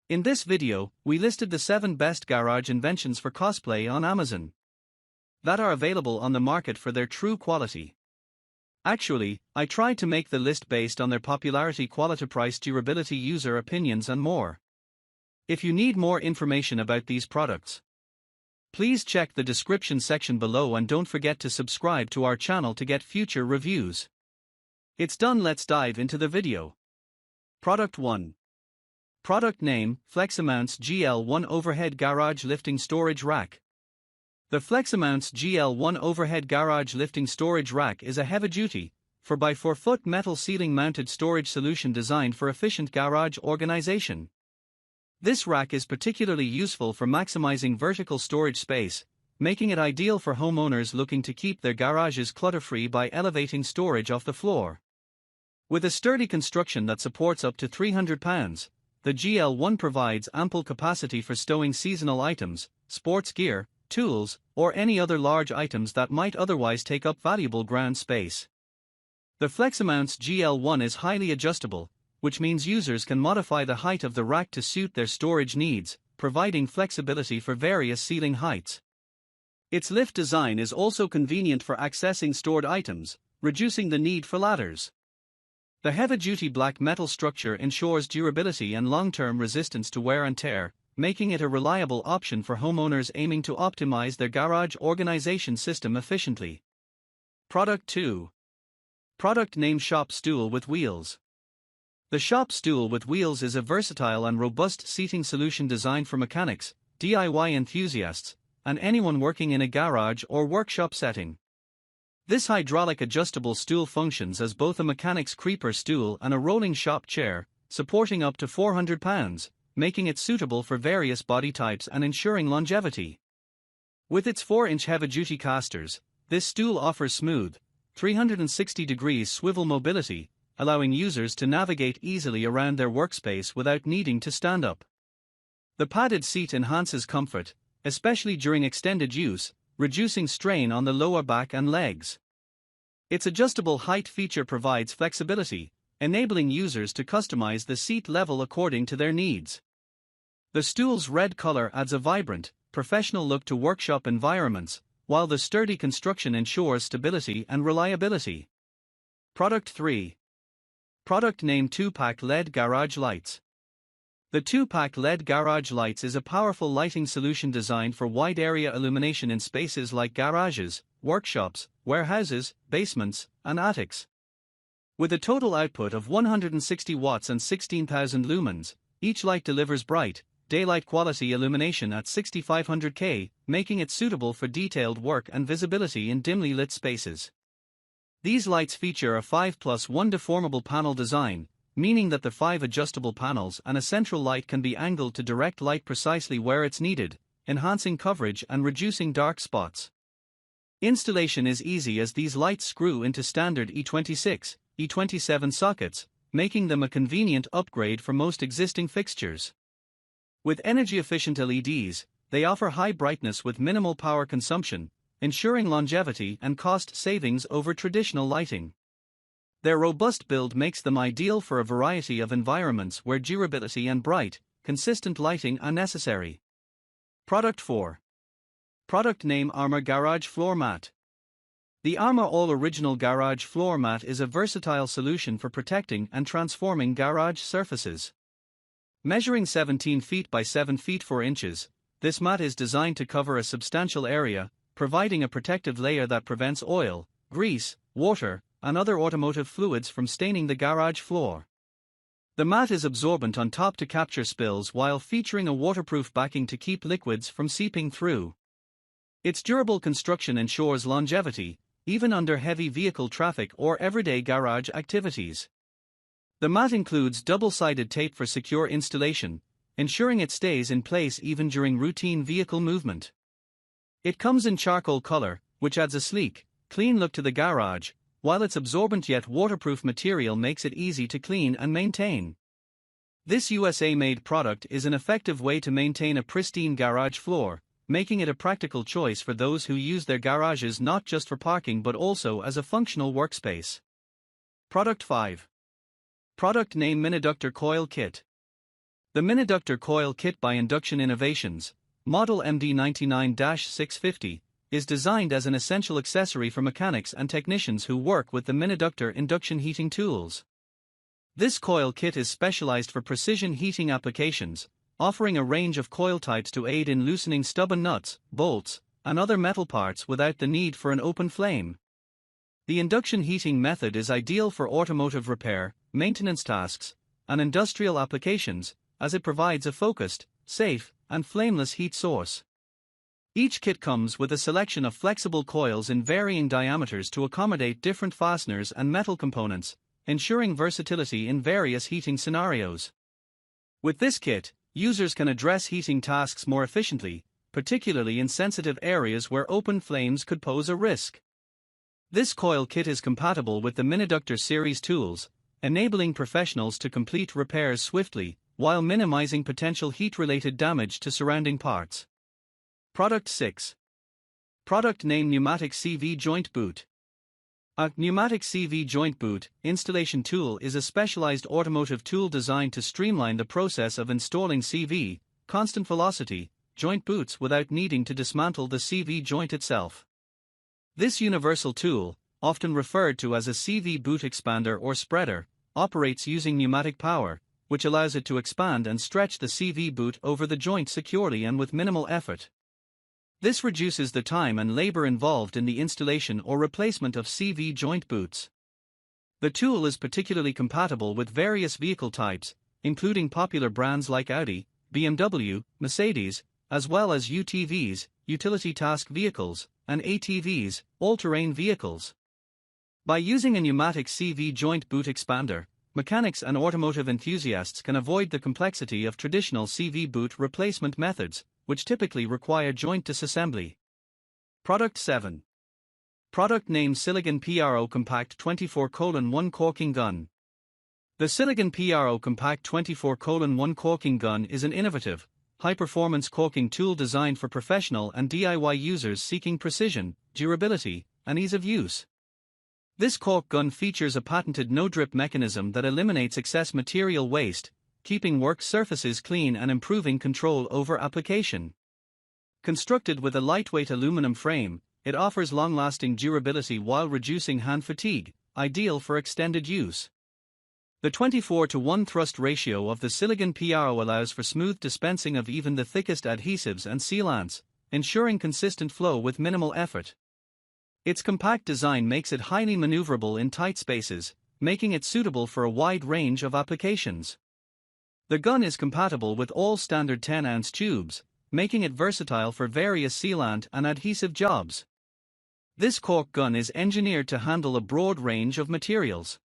In this video, we listed the 7 best garage inventions for cosplay on Amazon that are available on the market for their true quality. Actually, I tried to make the list based on their popularity, quality, price, durability, user opinions, and more. If you need more information about these products, please check the description section below and don't forget to subscribe to our channel to get future reviews. It's done, let's dive into the video. Product 1. Product name, FlexAmounts GL1 Overhead Garage Lifting Storage Rack. The FlexAmounts GL1 Overhead Garage Lifting Storage Rack is a heavy-duty, 4x4-foot metal ceiling-mounted storage solution designed for efficient garage organization. This rack is particularly useful for maximizing vertical storage space, making it ideal for homeowners looking to keep their garages clutter-free by elevating storage off the floor. With a sturdy construction that supports up to 300 pounds, the GL1 provides ample capacity for stowing seasonal items, sports gear, tools, or any other large items that might otherwise take up valuable ground space. The FlexAmounts GL1 is highly adjustable, which means users can modify the height of the rack to suit their storage needs, providing flexibility for various ceiling heights. Its lift design is also convenient for accessing stored items, reducing the need for ladders. The heavy-duty black metal structure ensures durability and long-term resistance to wear and tear, making it a reliable option for homeowners aiming to optimize their garage organization system efficiently. Product 2. Product name, Shop Stool with Wheels. The Shop Stool with Wheels is a versatile and robust seating solution designed for mechanics, DIY enthusiasts, and anyone working in a garage or workshop setting. This hydraulic adjustable stool functions as both a mechanic's creeper stool and a rolling shop chair, supporting up to 400 pounds, making it suitable for various body types and ensuring longevity. With its 4-inch heavy-duty casters, this stool offers smooth, 360-degree swivel mobility, allowing users to navigate easily around their workspace without needing to stand up. The padded seat enhances comfort, especially during extended use, reducing strain on the lower back and legs. Its adjustable height feature provides flexibility, enabling users to customize the seat level according to their needs. The stool's red color adds a vibrant, professional look to workshop environments, while the sturdy construction ensures stability and reliability. Product 3. Product name, 2-pack LED Garage Lights. The 2-pack LED garage lights is a powerful lighting solution designed for wide-area illumination in spaces like garages, workshops, warehouses, basements, and attics. With a total output of 160 watts and 16,000 lumens, each light delivers bright, daylight quality illumination at 6500 K, making it suitable for detailed work and visibility in dimly lit spaces. These lights feature a 5+1 deformable panel design, meaning that the 5 adjustable panels and a central light can be angled to direct light precisely where it's needed, enhancing coverage and reducing dark spots. Installation is easy as these lights screw into standard E26, E27 sockets, making them a convenient upgrade for most existing fixtures. With energy-efficient LEDs, they offer high brightness with minimal power consumption, ensuring longevity and cost savings over traditional lighting. Their robust build makes them ideal for a variety of environments where durability and bright, consistent lighting are necessary. Product 4. Product name, Armor Garage Floor Mat. The Armor All Original Garage Floor Mat is a versatile solution for protecting and transforming garage surfaces. Measuring 17 feet by 7 feet 4 inches, this mat is designed to cover a substantial area, providing a protective layer that prevents oil, grease, water, and other automotive fluids from staining the garage floor. The mat is absorbent on top to capture spills while featuring a waterproof backing to keep liquids from seeping through. Its durable construction ensures longevity, even under heavy vehicle traffic or everyday garage activities. The mat includes double-sided tape for secure installation, ensuring it stays in place even during routine vehicle movement. It comes in charcoal color, which adds a sleek, clean look to the garage, while its absorbent yet waterproof material makes it easy to clean and maintain. This USA-made product is an effective way to maintain a pristine garage floor, making it a practical choice for those who use their garages not just for parking but also as a functional workspace. Product 5. Product name, Miniductor Coil Kit. The Miniductor Coil Kit by Induction Innovations, model MD99-650, is designed as an essential accessory for mechanics and technicians who work with the Miniductor induction heating tools. This coil kit is specialized for precision heating applications, offering a range of coil types to aid in loosening stubborn nuts, bolts, and other metal parts without the need for an open flame. The induction heating method is ideal for automotive repair, maintenance tasks, and industrial applications, as it provides a focused, safe, and flameless heat source. Each kit comes with a selection of flexible coils in varying diameters to accommodate different fasteners and metal components, ensuring versatility in various heating scenarios. With this kit, users can address heating tasks more efficiently, particularly in sensitive areas where open flames could pose a risk. This coil kit is compatible with the Miniductor series tools, enabling professionals to complete repairs swiftly, while minimizing potential heat-related damage to surrounding parts. Product 6. Product name: Pneumatic CV Joint Boot. A pneumatic CV joint boot installation tool is a specialized automotive tool designed to streamline the process of installing CV, constant velocity, joint boots without needing to dismantle the CV joint itself. This universal tool, often referred to as a CV boot expander or spreader, operates using pneumatic power, which allows it to expand and stretch the CV boot over the joint securely and with minimal effort. This reduces the time and labor involved in the installation or replacement of CV joint boots. The tool is particularly compatible with various vehicle types, including popular brands like Audi, BMW, Mercedes, as well as UTVs, utility task vehicles, and ATVs, all-terrain vehicles. By using a pneumatic CV joint boot expander, mechanics and automotive enthusiasts can avoid the complexity of traditional CV boot replacement methods, which typically require joint disassembly. Product 7. Product name: Silicon PRO Compact 24:1 Caulking Gun. The Silicon PRO Compact 24:1 Caulking Gun is an innovative, high-performance caulking tool designed for professional and DIY users seeking precision, durability, and ease of use. This caulk gun features a patented no-drip mechanism that eliminates excess material waste, keeping work surfaces clean and improving control over application. Constructed with a lightweight aluminum frame, it offers long-lasting durability while reducing hand fatigue, ideal for extended use. The 24:1 thrust ratio of the Silicon PRO allows for smooth dispensing of even the thickest adhesives and sealants, ensuring consistent flow with minimal effort. Its compact design makes it highly maneuverable in tight spaces, making it suitable for a wide range of applications. The gun is compatible with all standard 10-ounce tubes, making it versatile for various sealant and adhesive jobs. This caulk gun is engineered to handle a broad range of materials.